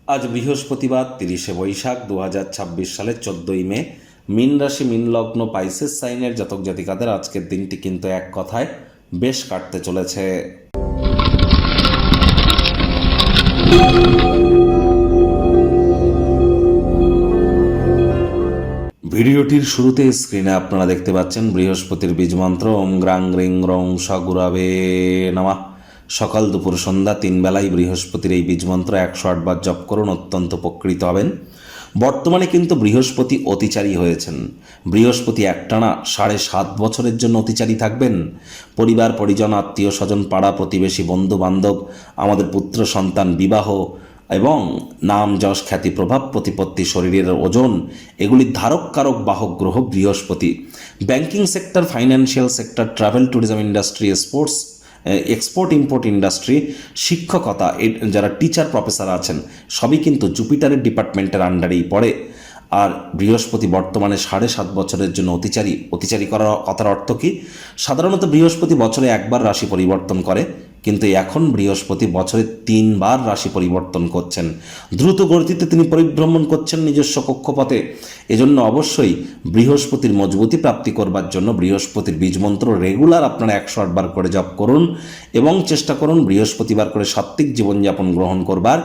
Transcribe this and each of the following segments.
আজ বৃহস্পতিবার 30শে বৈশাখ 2026 সালের 14ই মে। মীন রাশি মীন লগ্ন পাইসেস সাইনের জাতক জাতিকাদের আজকের দিনটি কিন্তু এক কথায় বেশ কাটতে চলেছে। ভিডিওটির শুরুতে স্ক্রিনে আপনারা দেখতে পাচ্ছেন বৃহস্পতির বীজমন্ত্র ওম গ্রাং গ্রিং রং স গুরাবে নমঃ। সকাল দুপুর সন্ধ্যা 3 বেলায় বৃহস্পতির এই বীজমন্ত্র 108 বার জপ করুন, অত্যন্ত উপকৃত হবেন। বর্তমানে কিন্তু বৃহস্পতি অতিচারী হয়েছেন। বৃহস্পতি একটানা 7.5 বছরের জন্য অতিচারী থাকবেন। পরিবার পরিজন, আত্মীয় স্বজন, পাড়া প্রতিবেশী, বন্ধু বান্ধব, আমাদের পুত্র সন্তান, বিবাহ এবং নাম যশ খ্যাতি প্রভাব প্রতিপত্তি, শরীরের ওজন, এগুলির ধারক কারক বাহক গ্রহ বৃহস্পতি। Banking sector, financial sector, travel tourism industry, sports, export import industry, শিক্ষকতা, যারা টিচার প্রফেসর আছেন সবই কিন্তু জুপিটারের ডিপার্টমেন্টের আন্ডারেই পড়ে। আর বৃহস্পতি বর্তমানে 7.5 বছরের জন্য অতিচারী করার কথার অর্থ কি? সাধারণত বৃহস্পতি বছরে একবার রাশি পরিবর্তন করে, কিন্তু এখন বৃহস্পতি বছরে 3 বার রাশি পরিবর্তন করছেন। দ্রুত গতিতে তিনি পরিভ্রমণ করছেন নিজস্ব কক্ষপথে। এজন্য অবশ্যই বৃহস্পতির মজবুতি প্রাপ্তি করবার জন্য বৃহস্পতির বীজমন্ত্র রেগুলার আপনারা 108 বার করে জপ করুন এবং চেষ্টা করুন বৃহস্পতিবার করে সাত্ত্বিক জীবনযাপন গ্রহণ করবার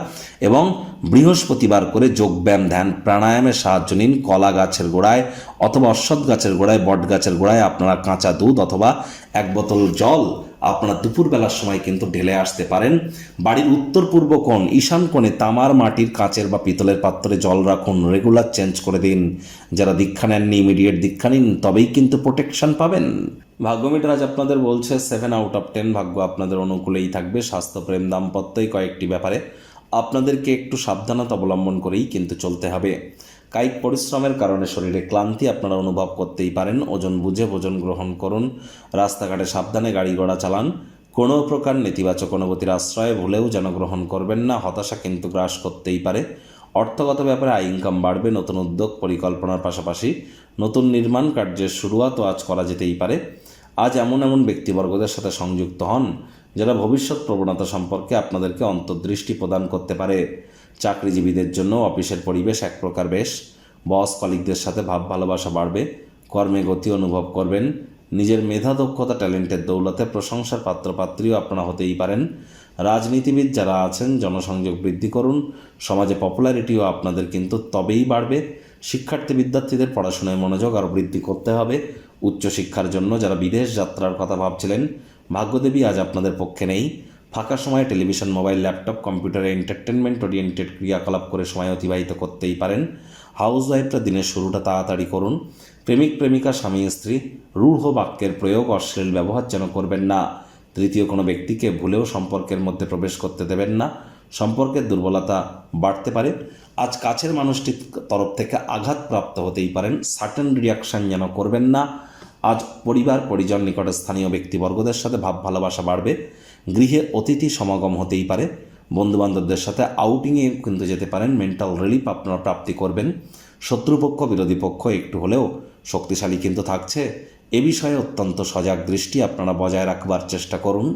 এবং বৃহস্পতিবার করে যোগব্যায়াম, ধ্যান, প্রাণায়ামের সাহায্য নিন। কলা গাছের গোড়ায় অথবা অশ্বত্থ গাছের গোড়ায়, বট গাছের গোড়ায় আপনারা কাঁচা দুধ অথবা 1 বোতল জল আপনারা দুপুরবেলার সময় কিন্তু ঢেলে আসতে পারেন। বাড়ির উত্তর পূর্ব কোণ, ঈশান কোণে তামার, মাটির, কাঁচের বা পিতলের পাত্রে জল রাখুন। রেগুলার চেঞ্জ করে দিন। যারা দীক্ষা নেননি ইমিডিয়েট দীক্ষা নিন, তবেই কিন্তু প্রোটেকশন পাবেন। ভাগ্যমিটার আজ আপনাদের বলছে 7 আউট অফ 10। ভাগ্য আপনাদের অনুকূলেই থাকবে। স্বাস্থ্য, প্রেম, দাম্পত্যই কয়েকটি ব্যাপারে আপনাদেরকে একটু সাবধানতা অবলম্বন করেই কিন্তু চলতে হবে। কায়িক পরিশ্রমের কারণে শরীরে ক্লান্তি আপনারা অনুভব করতেই পারেন। ওজন বুঝে ভোজন গ্রহণ করুন। রাস্তাঘাটে সাবধানে গাড়ি ঘোড়া চালান। কোনো প্রকার নেতিবাচক অনুভূতির আশ্রয় ভুলেও যেন গ্রহণ করবেন না। হতাশা কিন্তু গ্রাস করতেই পারে। অর্থগত ব্যাপারে আয় ইনকাম বাড়বে। নতুন উদ্যোগ পরিকল্পনার পাশাপাশি নতুন নির্মাণ কার্যের শুরুয়াতও আজ করা যেতেই পারে। আজ এমন ব্যক্তিবর্গদের সাথে সংযুক্ত হন যারা ভবিষ্যৎ প্রবণতা সম্পর্কে আপনাদেরকে অন্তর্দৃষ্টি প্রদান করতে পারে। চাকরিজীবীদের জন্য অফিসের পরিবেশ এক প্রকার বেশ। বস কলিগদের সাথে ভাব ভালোবাসা বাড়বে। কর্মে গতি অনুভব করবেন। নিজের মেধা, দক্ষতা, ট্যালেন্টের দৌলতে প্রশংসার পাত্রপাত্রীও আপনারা হতেই পারেন। রাজনীতিবিদ যারা আছেন জনসংযোগ বৃদ্ধি করুন। সমাজে পপুলারিটিও আপনাদের কিন্তু তবেই বাড়বে। শিক্ষার্থী বিদ্যার্থীদের পড়াশোনায় মনোযোগ আরও বৃদ্ধি করতে হবে। উচ্চশিক্ষার জন্য যারা বিদেশ যাত্রার কথা ভাবছিলেন, ভাগ্যদেবী আজ আপনাদের পক্ষে নেই। ফাঁকা সময়ে টেলিভিশন, মোবাইল, ল্যাপটপ, কম্পিউটারে এন্টারটেনমেন্ট ওরিয়েন্টেড ক্রিয়াকলাপ করে সময় অতিবাহিত করতেই পারেন। হাউস ওয়াইফরা দিনের শুরুটা তাড়াতাড়ি করুন। প্রেমিক প্রেমিকা, স্বামী স্ত্রী, রূঢ় বাক্যের প্রয়োগ, অশ্লীল ব্যবহার যেন করবেন না। তৃতীয় কোনো ব্যক্তিকে ভুলেও সম্পর্কের মধ্যে প্রবেশ করতে দেবেন না। সম্পর্কের দুর্বলতা বাড়তে পারে। আজ কাছের মানুষটির তরফ থেকে আঘাতপ্রাপ্ত হতেই পারেন। সার্টেন রিয়াকশান যেন করবেন না। আজ পরিবার পরিজন, নিকটে স্থানীয় ব্যক্তিবর্গদের সাথে ভাব ভালোবাসা বাড়বে। গৃহে অতিথি সমাগম হতেই পারে। বন্ধুবান্ধবদের সাথে আউটিংয়ে কিন্তু যেতে পারেন। মেন্টাল রিলিফ আপনারা প্রাপ্তি করবেন। শত্রুপক্ষ, বিরোধী পক্ষ একটু হলেও শক্তিশালী কিন্তু থাকছে। এ বিষয়ে অত্যন্ত সজাগ দৃষ্টি আপনারা বজায় রাখবার চেষ্টা করুন।